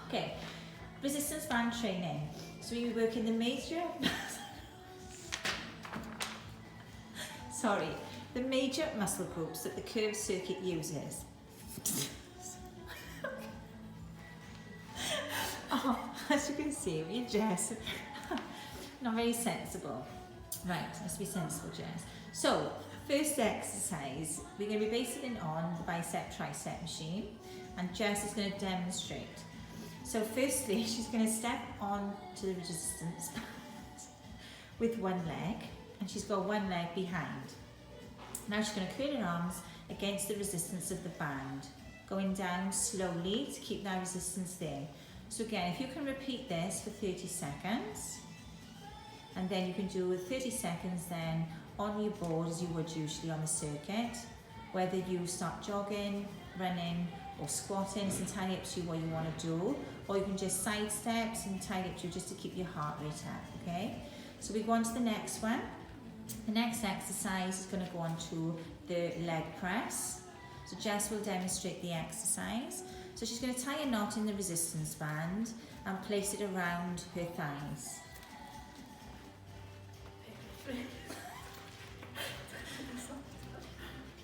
Okay, resistance band training. So we work in the major, the major muscle groups that the curved circuit uses. Oh, as you can see, me and Jess, not very sensible. Right, let's be sensible, Jess. So, first exercise, we're going to be basing it on the bicep tricep machine, and Jess is going to demonstrate. So firstly, she's going to step on to the resistance band with one leg, and she's got one leg behind. Now she's going to curl her arms against the resistance of the band, going down slowly to keep that resistance there. So again, if you can repeat this for 30 seconds, and then you can do 30 seconds then on your board as you would usually on the circuit, whether you start jogging, running, or squatting, it's entirely up to you what you want to do, or you can just side steps, entirely up to you just to keep your heart rate up, okay? So we go on to the next one. The next exercise is going to go on to the leg press. So Jess will demonstrate the exercise. So she's going to tie a knot in the resistance band and place it around her thighs.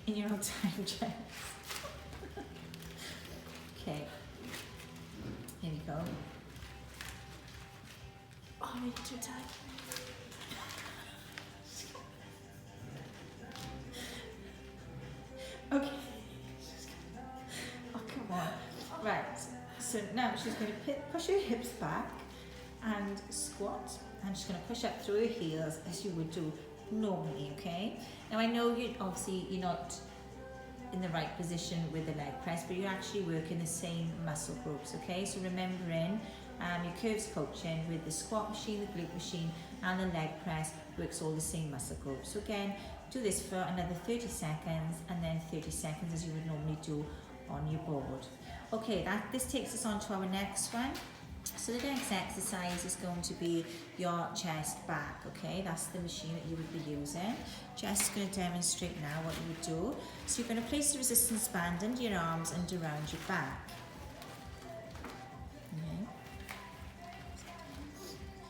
In your own time, Jess. Okay, here we go. Oh, maybe too tight. Okay. Oh, come on. Right, so now she's going to push her hips back and squat, and she's going to push up through her heels as you would do normally, okay? Now I know you're not in the right position with the leg press, but you're actually working the same muscle groups, okay? So remembering your curves coaching with the squat machine, the glute machine, and the leg press works all the same muscle groups. So again, do this for another 30 seconds, and then 30 seconds as you would normally do on your board. Okay, this takes us on to our next one. So the next exercise is going to be your chest back, okay? That's the machine that you would be using. Jess is going to demonstrate now what you would do. So you're going to place the resistance band under your arms and around your back. Okay.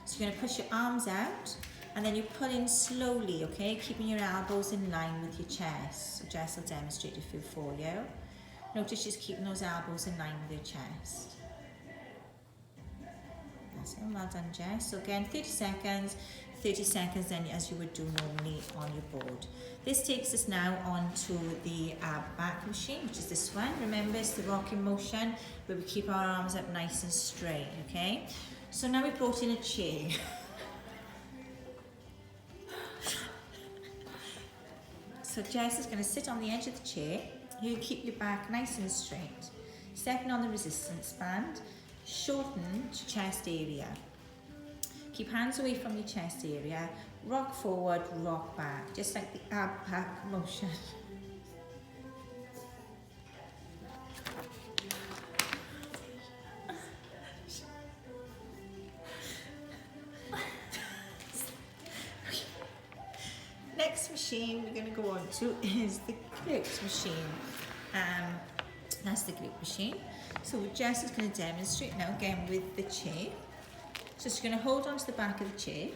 So you're going to push your arms out, and then you pull in slowly, okay? Keeping your elbows in line with your chest. So Jess will demonstrate it for you. Notice she's keeping those elbows in line with her chest. Well done, Jess. So again, 30 seconds then as you would do normally on your board. This takes us now on to the back machine, which is this one. Remember, it's the rocking motion where we keep our arms up nice and straight, okay? So now we've brought in a chair. So Jess is going to sit on the edge of the chair. You keep your back nice and straight. Stepping on the resistance band. Shorten to chest area. Keep hands away from your chest area. Rock forward, rock back, just like the ab back motion. Next machine we're going to go on to is the glute machine. That's the glute machine. So Jess is going to demonstrate now again with the chair. So she's going to hold on to the back of the chair.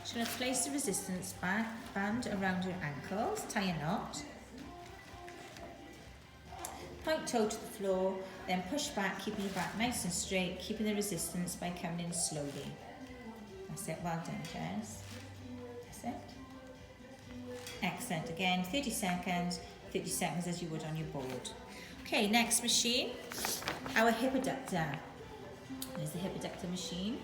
She's going to place the resistance band around her ankles, tie a knot. Point toe to the floor, then push back, keeping your back nice and straight, keeping the resistance by coming in slowly. That's it, well done, Jess. That's it. Excellent, again, 30 seconds as you would on your board. Okay, next machine, our hip adductor. There's the hip adductor machine.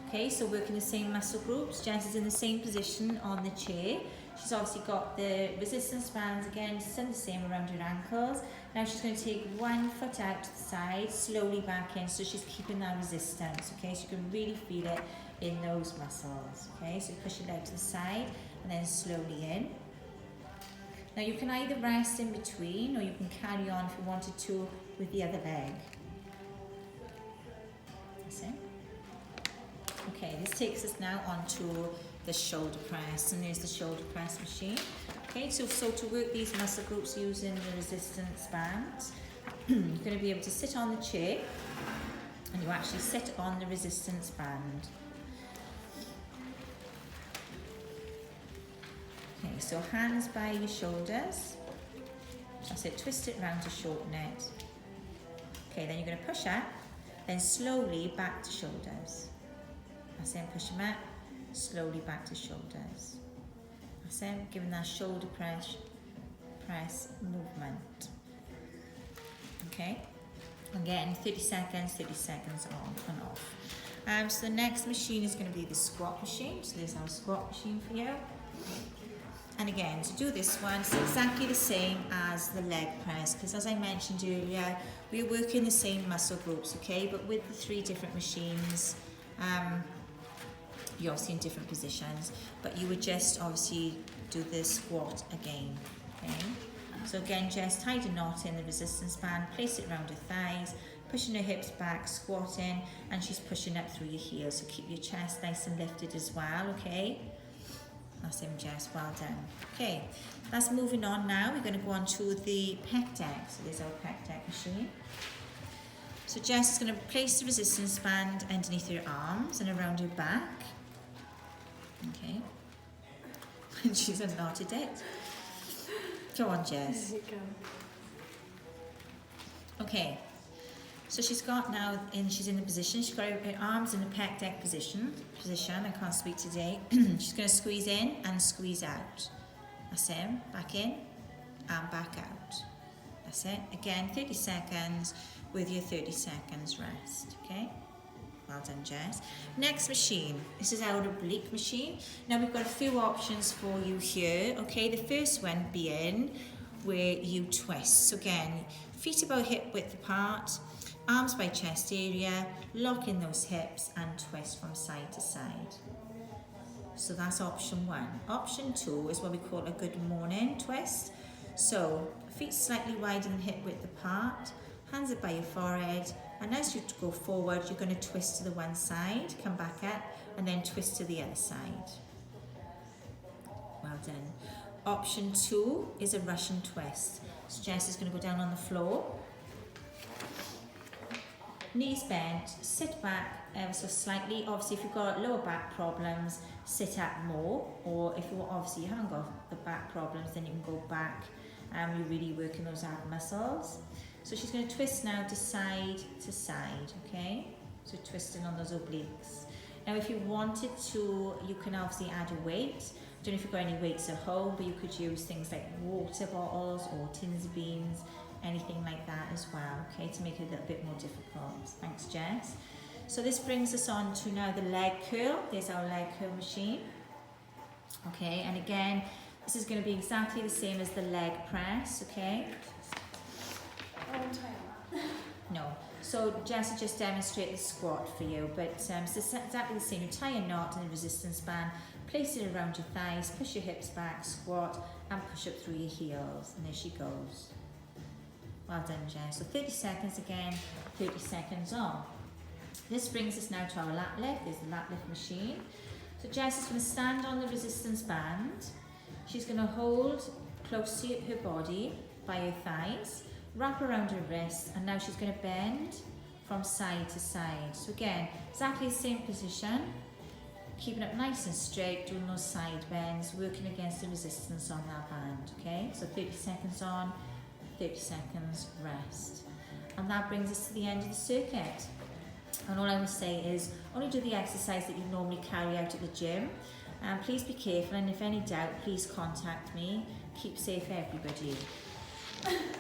Okay, so working the same muscle groups. Jess is in the same position on the chair. She's obviously got the resistance bands again, just the same around her ankles. Now she's going to take one foot out to the side, slowly back in, so she's keeping that resistance, okay? So you can really feel it in those muscles, okay? So you push your leg to the side and then slowly in. Now you can either rest in between or you can carry on if you wanted to with the other leg. That's it. Okay, this takes us now onto the shoulder press, and there's the shoulder press machine. Okay, so to work these muscle groups using the resistance bands, you're going to be able to sit on the chair, and you actually sit on the resistance band. Okay, so hands by your shoulders. That's it, twist it round to shorten it. Okay, then you're going to push up, then slowly back to shoulders. That's it, push them up, slowly back to shoulders. That's it, giving that shoulder press movement. Okay, again 30 seconds on and off. So the next machine is going to be the squat machine. So there's our squat machine for you. And again, to do this one, it's exactly the same as the leg press, because as I mentioned earlier, we're working the same muscle groups, okay, but with the 3 different machines, you're obviously in different positions, but you would just obviously do the squat again, okay. So again, just tie a knot in the resistance band, place it around her thighs, pushing her hips back, squatting, and she's pushing up through your heels, so keep your chest nice and lifted as well, okay. That's him, Jess, well done. Okay, that's moving on now. We're going to go on to the pec deck. So there's our pec deck machine. So Jess is going to place the resistance band underneath her arms and around her back. Okay. And she's unknotted it. Go on, Jess. There you go. Okay. So she's got now, she's in the position, she's got her arms in the pec deck position, I can't speak today. She's going to squeeze in and squeeze out. That's it, back in and back out. That's it, again 30 seconds with your 30 seconds rest, okay? Well done, Jess. Next machine, this is our oblique machine. Now we've got a few options for you here, okay? The first one being where you twist. So again, feet about hip width apart, arms by chest area, lock in those hips and twist from side to side. So that's option 1. Option 2 is what we call a good morning twist. So feet slightly wider than hip width apart, hands are by your forehead, and as you go forward, you're going to twist to the one side, come back up, and then twist to the other side. Well done. Option 2 is a Russian twist. So Jess is going to go down on the floor. Knees bent, sit back ever so slightly. Obviously, if you've got lower back problems, sit up more. Or if you obviously you haven't got the back problems, then you can go back. You're really working those ab muscles. So she's going to twist now to side, okay? So twisting on those obliques. Now, if you wanted to, you can obviously add a weight. I don't know if you've got any weights at home, but you could use things like water bottles or tins of beans, anything like that as well, okay, to make it a little bit more difficult. Thanks, Jess. So this brings us on to now the leg curl. There's our leg curl machine. Okay, and again, this is going to be exactly the same as the leg press, okay? No. So Jess will just demonstrate the squat for you, but it's exactly the same. You tie a knot in the resistance band, place it around your thighs, push your hips back, squat, and push up through your heels, and there she goes. Well done, Jess. So 30 seconds again, 30 seconds on. This brings us now to our lat lift. There's the lat lift machine. So Jess is going to stand on the resistance band. She's going to hold close to her body by her thighs, wrap around her wrists, and now she's going to bend from side to side. So again, exactly the same position, keeping it nice and straight, doing those side bends, working against the resistance on that band, okay? So 30 seconds on, 30 seconds rest. And that brings us to the end of the circuit. And all I will say is, only do the exercise that you normally carry out at the gym. Please be careful, and if any doubt, please contact me. Keep safe, everybody.